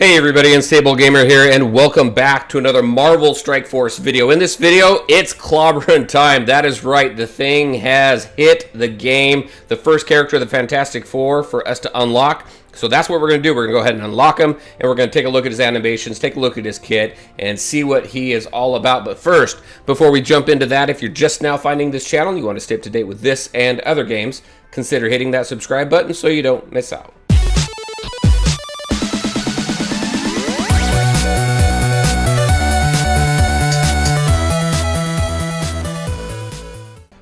Hey everybody, Unstable Gamer here, and welcome back to another Marvel Strike Force video. In this video, it's clobbering time. That is right, the thing has hit the game. The first character of the Fantastic Four for us to unlock. So that's what we're going to do. We're going to go ahead and unlock him, and we're going to take a look at his animations, take a look at his kit, and see what he is all about. But first, before we jump into that, if you're just now finding this channel and you want to stay up to date with this and other games, consider hitting that subscribe button so you don't miss out.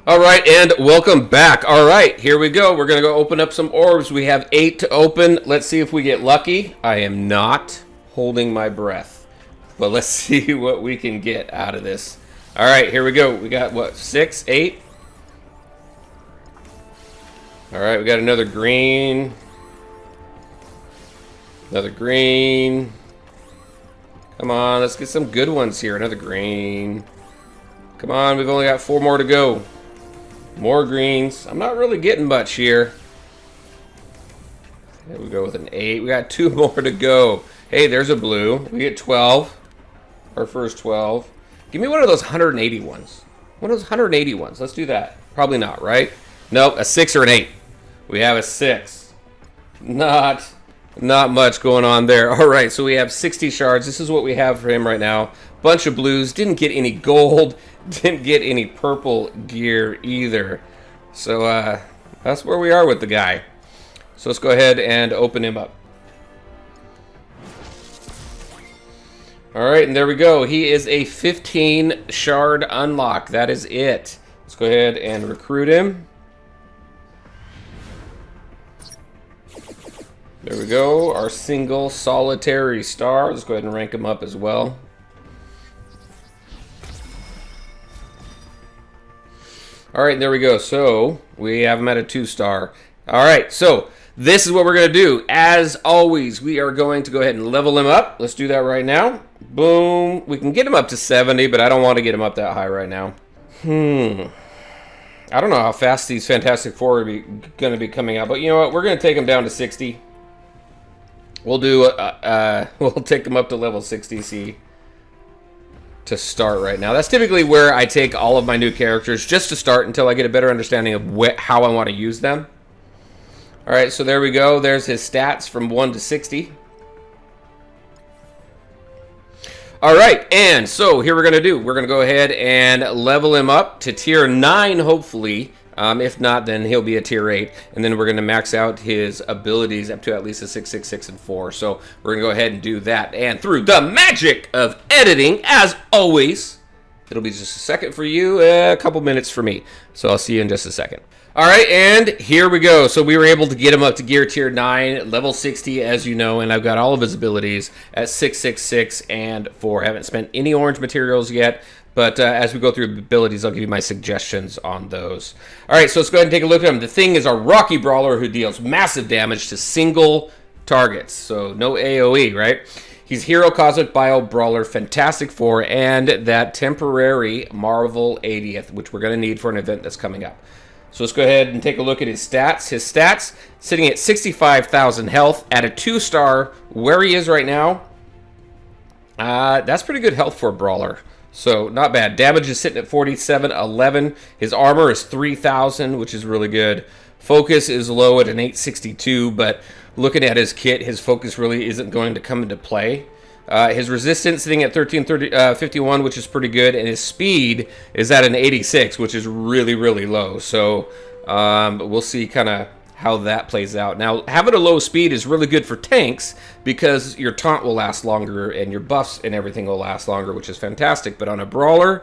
Alright, and welcome back. Alright, here we go. We're going to go open up some orbs. We have 8 to open. Let's see if we get lucky. I am not holding my breath, but let's see what we can get out of this. Alright, here we go. We got, what, 6, 8? Alright, we got another green. Another green. Come on, let's get some good ones here. Another green. Come on, we've only got 4 more to go. More greens. I'm not really getting much here. There we go with an 8. We got 2 more to go. Hey, there's a blue. We get 12. Our first 12. Give me one of those 180 ones. One of those 180 ones. Let's do that. Probably not, right? Nope, a 6 or an 8. We have a 6. Not much going on there. All right, so we have 60 shards. This is what we have for him right now. Bunch of blues. Didn't get any gold. Didn't get any purple gear either. So that's where we are with the guy. So let's go ahead and open him up. Alright, and there we go. He is a 15 shard unlock. That is it. Let's go ahead and recruit him. There we go. Our single solitary star. Let's go ahead and rank him up as well. Alright, there we go. So, we have him at a 2-star. Alright, so, this is what we're going to do. As always, we are going to go ahead and level him up. Let's do that right now. Boom. We can get him up to 70, but I don't want to get him up that high right now. I don't know how fast these Fantastic Four are going to be coming out, but you know what? We're going to take him down to 60. We'll do, we'll take them up to level 60, see, to start right now. That's typically where I take all of my new characters, just to start until I get a better understanding of how I want to use them. Alright, so there we go. There's his stats from 1 to 60. Alright, and so here we're going to do. We're going to go ahead and level him up to tier 9, hopefully. If not, then he'll be a tier 8. And then we're going to max out his abilities up to at least a 6, 6, 6, and 4. So we're going to go ahead and do that. And through the magic of editing, as always, it'll be just a second for you, a couple minutes for me. So I'll see you in just a second. Alright, and here we go. So we were able to get him up to gear tier 9, level 60, as you know, and I've got all of his abilities at 6, 6, 6, and 4. I haven't spent any orange materials yet. But as we go through abilities, I'll give you my suggestions on those. Alright, so let's go ahead and take a look at him. The Thing is a Rocky Brawler who deals massive damage to single targets. So no AoE, right? He's Hero Cosmic Bio Brawler, Fantastic Four, and that temporary Marvel 80th, which we're going to need for an event that's coming up. So let's go ahead and take a look at his stats. His stats, sitting at 65,000 health at a 2-star. Where he is right now, that's pretty good health for a Brawler. So, not bad. Damage is sitting at 4711. His armor is 3,000, which is really good. Focus is low at an 862, but looking at his kit, his focus really isn't going to come into play. His resistance sitting at 1351, which is pretty good, and his speed is at an 86, which is really, really low. So, we'll see kind of how that plays out. Now, having a low speed is really good for tanks because your taunt will last longer and your buffs and everything will last longer, which is fantastic. But on a brawler,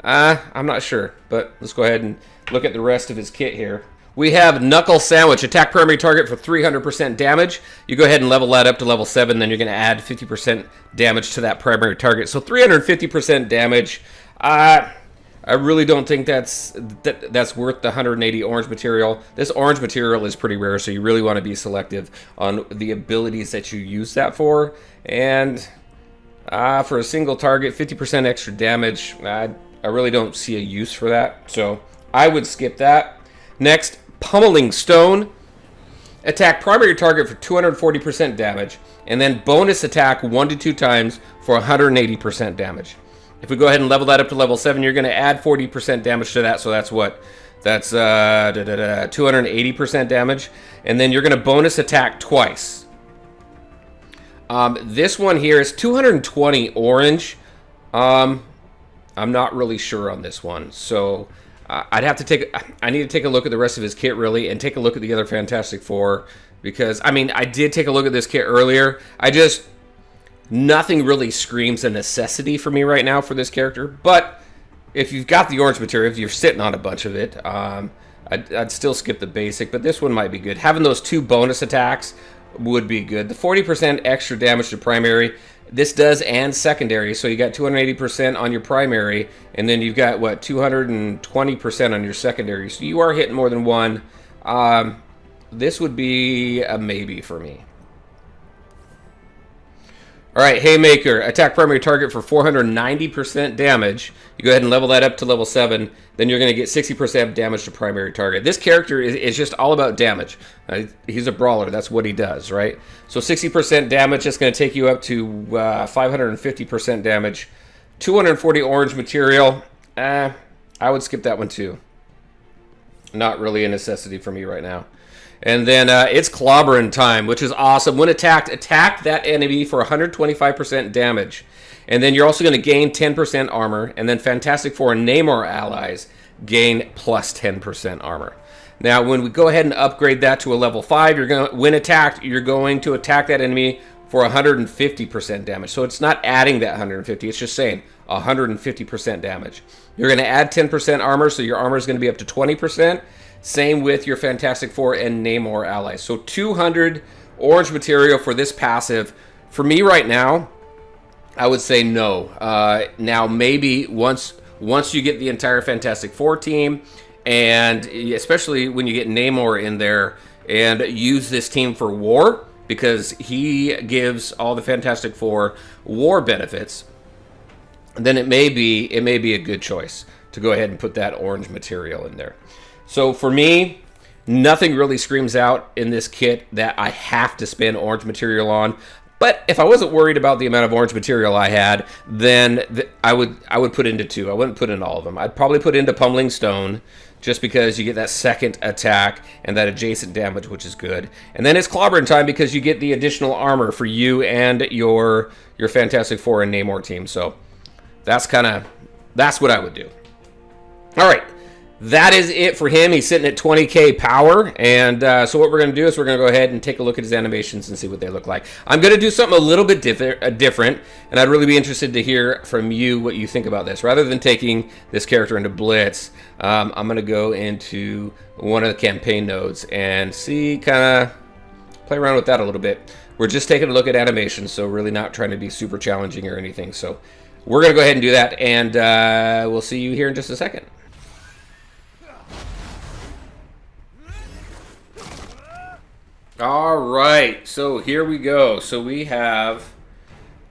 I'm not sure. But let's go ahead and look at the rest of his kit here. We have Knuckle Sandwich. Attack primary target for 300% damage. You go ahead and level that up to level 7, then you're going to add 50% damage to that primary target. So 350% damage. I really don't think that's worth the 180 orange material. This orange material is pretty rare, so you really want to be selective on the abilities that you use that for. And for a single target, 50% extra damage, I really don't see a use for that. So I would skip that. Next, Pummeling Stone. Attack primary target for 240% damage. and then bonus attack 1 to 2 times for 180% damage. If we go ahead and level that up to level 7, you're going to add 40% damage to that, so that's what? That's 280% damage, and then you're going to bonus attack twice. This one here is 220 orange. I'm not really sure on this one, so I need to take a look at the rest of his kit really, and take a look at the other Fantastic Four, because I mean I did take a look at this kit earlier. Nothing really screams a necessity for me right now for this character, but if you've got the orange material, if you're sitting on a bunch of it, I'd still skip the basic, but this one might be good. Having those 2 bonus attacks would be good. The 40% extra damage to primary, this does and secondary, so you got 280% on your primary, and then you've got, what, 220% on your secondary, so you are hitting more than one. This would be a maybe for me. All right, Haymaker, attack primary target for 490% damage. You go ahead and level that up to level 7. Then you're going to get 60% damage to primary target. This character is just all about damage. He's a brawler. That's what he does, right? So 60% damage, that's going to take you up to 550% damage. 240 orange material. I would skip that one too. Not really a necessity for me right now. And then it's clobbering time, which is awesome. When attacked, attack that enemy for 125% damage. And then you're also going to gain 10% armor. And then Fantastic Four and Namor allies gain plus 10% armor. Now, when we go ahead and upgrade that to a level 5, when attacked, you're going to attack that enemy for 150% damage. So it's not adding that 150. It's just saying 150% damage. You're going to add 10% armor, so your armor is going to be up to 20%. Same with your Fantastic Four and Namor allies. So 200 orange material for this passive. For me right now, I would say no. Now maybe once you get the entire Fantastic Four team, and especially when you get Namor in there, and use this team for war, because he gives all the Fantastic Four war benefits, then it may be a good choice to go ahead and put that orange material in there. So for me, nothing really screams out in this kit that I have to spend orange material on. But if I wasn't worried about the amount of orange material I had, then I would put into 2. I wouldn't put in all of them. I'd probably put into Pummeling Stone, just because you get that second attack and that adjacent damage, which is good. And then it's Clobbering Time, because you get the additional armor for you and your Fantastic Four and Namor team. So that's what I would do. All right. That is it for him. He's sitting at 20k power, and so what we're going to do is we're going to go ahead and take a look at his animations and see what they look like. I'm going to do something a little bit different, and I'd really be interested to hear from you what you think about this. Rather than taking this character into Blitz, I'm going to go into one of the campaign nodes and see, kind of play around with that a little bit. We're just taking a look at animations, so really not trying to be super challenging or anything. So we're going to go ahead and do that, and we'll see you here in just a second. All right, so here we go. So we have,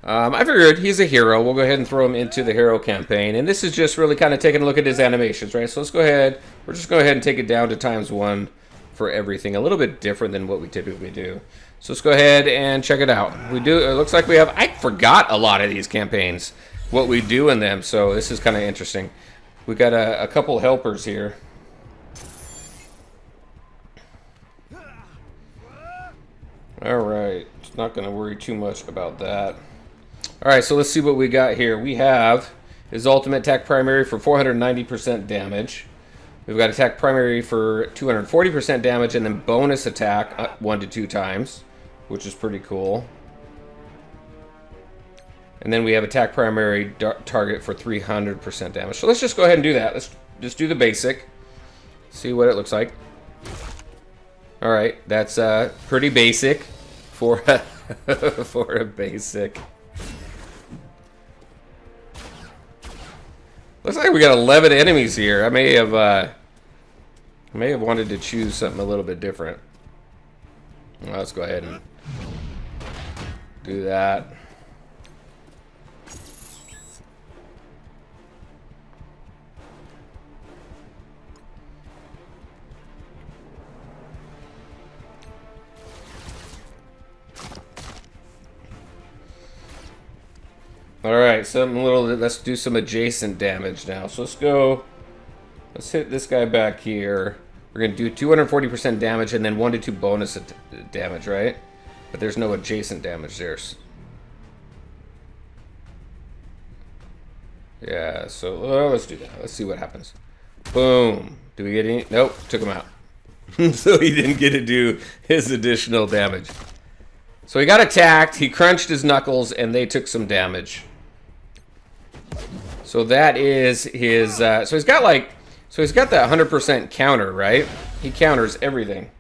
I figured he's a hero. We'll go ahead and throw him into the hero campaign. And this is just really kind of taking a look at his animations, right? So let's go ahead. We're just going to go ahead and take it down to ×1 for everything. A little bit different than what we typically do. So let's go ahead and check it out. It looks like we have, I forgot a lot of these campaigns, what we do in them. So this is kind of interesting. We got a couple helpers here. Alright, not going to worry too much about that. Alright, so let's see what we got here. We have his ultimate attack primary for 490% damage. We've got attack primary for 240% damage, and then bonus attack 1 to 2 times, which is pretty cool. And then we have attack primary target for 300% damage. So let's just go ahead and do that. Let's just do the basic. See what it looks like. All right, that's pretty basic for a basic. Looks like we got 11 enemies here. I may have wanted to choose something a little bit different. Well, let's go ahead and do that. All right, something little. Let's do some adjacent damage now. So let's go. Let's hit this guy back here. We're gonna do 240% damage and then 1 to 2 bonus damage, right? But there's no adjacent damage there. Yeah. So let's do that. Let's see what happens. Boom. Do we get any? Nope. Took him out. So he didn't get to do his additional damage. So he got attacked. He crunched his knuckles, and they took some damage. So that is his. So he's got like. So he's got that 100% counter, right? He counters everything.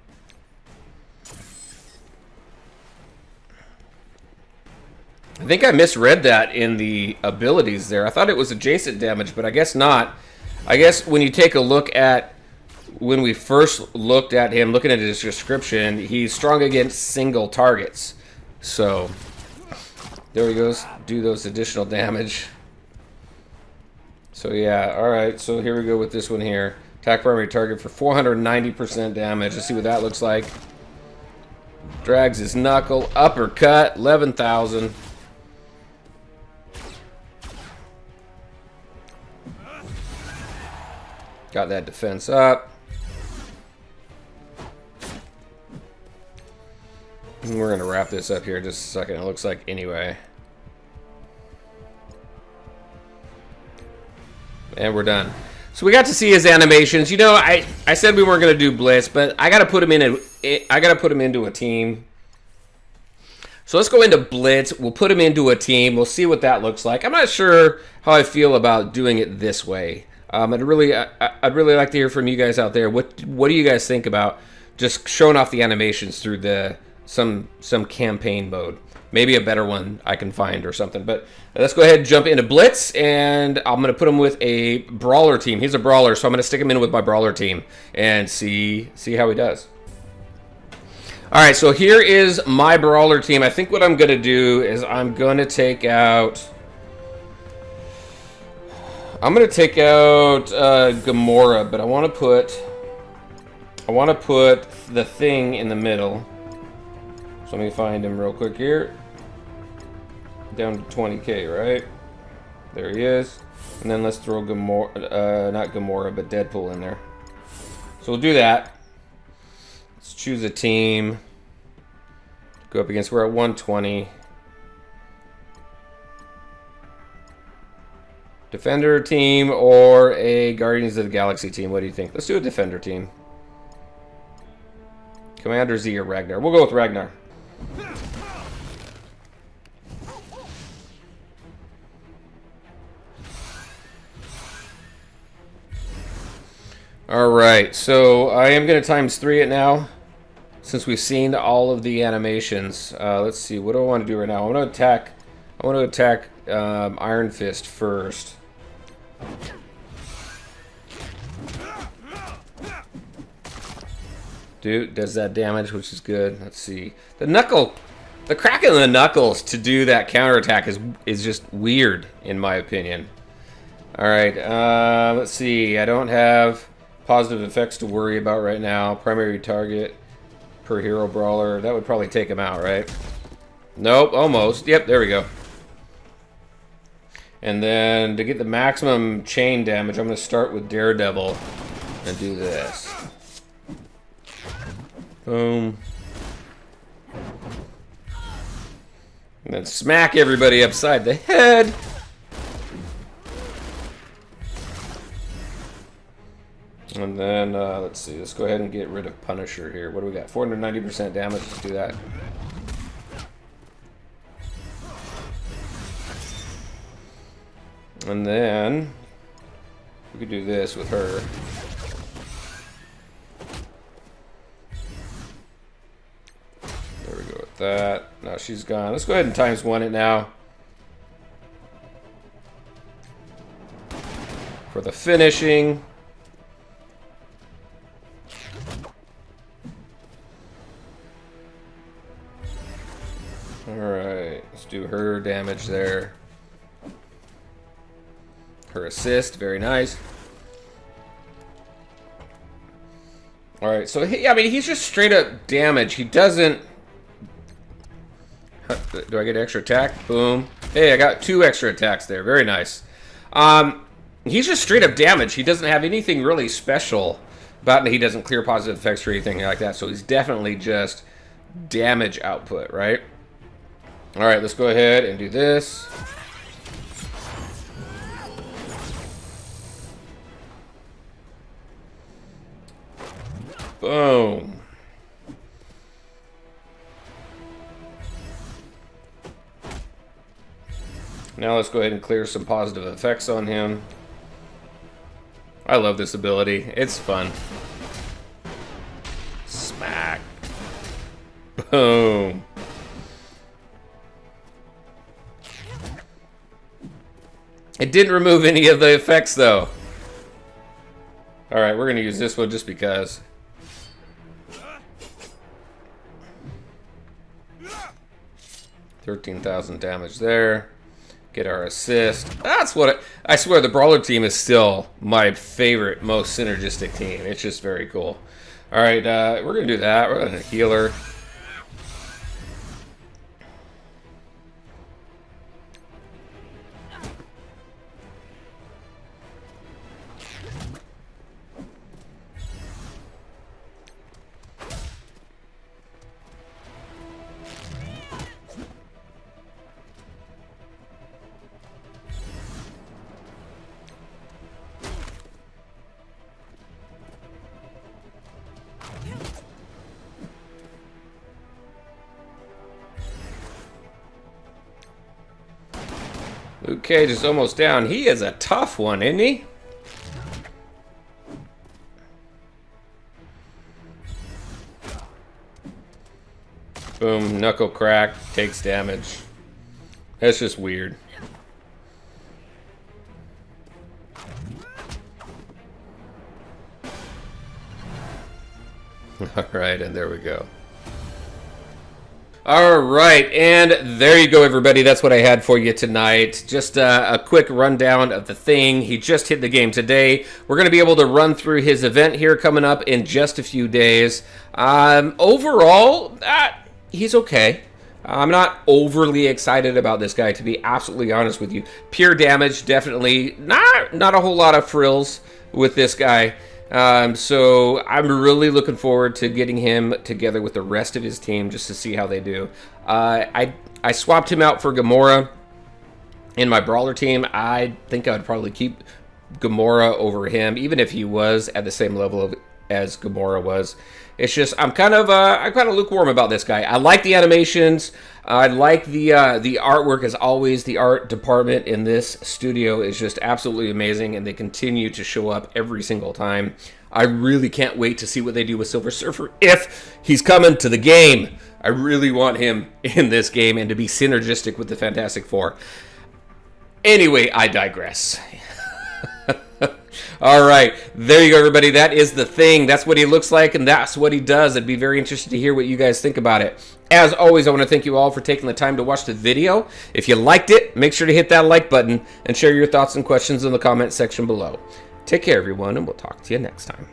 I think I misread that in the abilities there. I thought it was adjacent damage, but I guess not. I guess when you take a look at when we first looked at him, looking at his description, he's strong against single targets. So there he goes. Do those additional damage. So yeah, alright, so here we go with this one here. Attack primary target for 490% damage. Let's see what that looks like. Drags his knuckle. Uppercut, 11,000. Got that defense up. And we're going to wrap this up here in just a second, it looks like, anyway. And we're done. So we got to see his animations. You know, I said we weren't going to do Blitz, but I got to put him into a team. So let's go into Blitz. We'll put him into a team. We'll see what that looks like. I'm not sure how I feel about doing it this way. I'd really like to hear from you guys out there. What do you guys think about just showing off the animations through some campaign mode? Maybe a better one I can find or something. But let's go ahead and jump into Blitz, and I'm going to put him with a brawler team. He's a brawler, so I'm going to stick him in with my brawler team and see how he does. All right, so here is my brawler team. I think what I'm going to do is I'm going to take out Gamora, but I want to put the Thing in the middle. So let me find him real quick here. Down to 20k, right? There he is. And then let's throw Gamora, not Gamora, but Deadpool in there. So we'll do that. Let's choose a team. Go up against, we're at 120. Defender team or a Guardians of the Galaxy team? What do you think? Let's do a Defender team. Commander Z or Ragnar? We'll go with Ragnar. Alright, so I am going to ×3 it now, since we've seen all of the animations. Let's see, what do I want to do right now? I want to attack Iron Fist first. Dude, does that damage, which is good. Let's see. The crack in the knuckles to do that counterattack is just weird, in my opinion. Alright, let's see. I don't have positive effects to worry about right now. Primary target per hero brawler. That would probably take him out, right? Nope, almost. Yep, there we go. And then to get the maximum chain damage, I'm going to start with Daredevil and do this. Boom. And then smack everybody upside the head. And then, let's see, let's go ahead and get rid of Punisher here. What do we got? 490% damage, let's do that. And then, we could do this with her. There we go with that. Now she's gone. Let's go ahead and ×1 it now. For the finishing. Alright, let's do her damage there. Her assist, very nice. Alright, so I mean, he's just straight up damage. He doesn't... Do I get extra attack? Boom. Hey, I got 2 extra attacks there. Very nice. He's just straight up damage. He doesn't have anything really special about it. He doesn't clear positive effects or anything like that. So he's definitely just damage output, right? All right, let's go ahead and do this. Boom. Now let's go ahead and clear some positive effects on him. I love this ability. It's fun. Smack. Boom. It didn't remove any of the effects, though. Alright, we're going to use this one just because. $13,000 damage there. Get our assist. That's what I swear, the Brawler team is still my favorite, most synergistic team. It's just very cool. Alright, we're going to do that. We're going to heal her. Luke Cage is almost down. He is a tough one, isn't he? Boom, knuckle crack, takes damage. That's just weird. Alright, and there we go. Alright, and there you go, everybody. That's what I had for you tonight. Just a quick rundown of the thing. He just hit the game today. We're going to be able to run through his event here coming up in just a few days. Overall, he's okay. I'm not overly excited about this guy, to be absolutely honest with you. Pure damage, definitely. Not a whole lot of frills with this guy. So I'm really looking forward to getting him together with the rest of his team just to see how they do. I swapped him out for Gamora in my Brawler team. I think I would probably keep Gamora over him, even if he was at the same level as Gamora was. It's just I'm kind of lukewarm about this guy. I like the animations. I like the artwork as always. The art department in this studio is just absolutely amazing, and they continue to show up every single time. I really can't wait to see what they do with Silver Surfer if he's coming to the game. I really want him in this game and to be synergistic with the Fantastic Four. Anyway, I digress. All right, there you go, everybody. That is the thing. That's what he looks like, and that's what he does. I'd be very interested to hear what you guys think about it. As always, I want to thank you all for taking the time to watch the video. If you liked it, make sure to hit that like button and share your thoughts and questions in the comment section below. Take care, everyone, and we'll talk to you next time.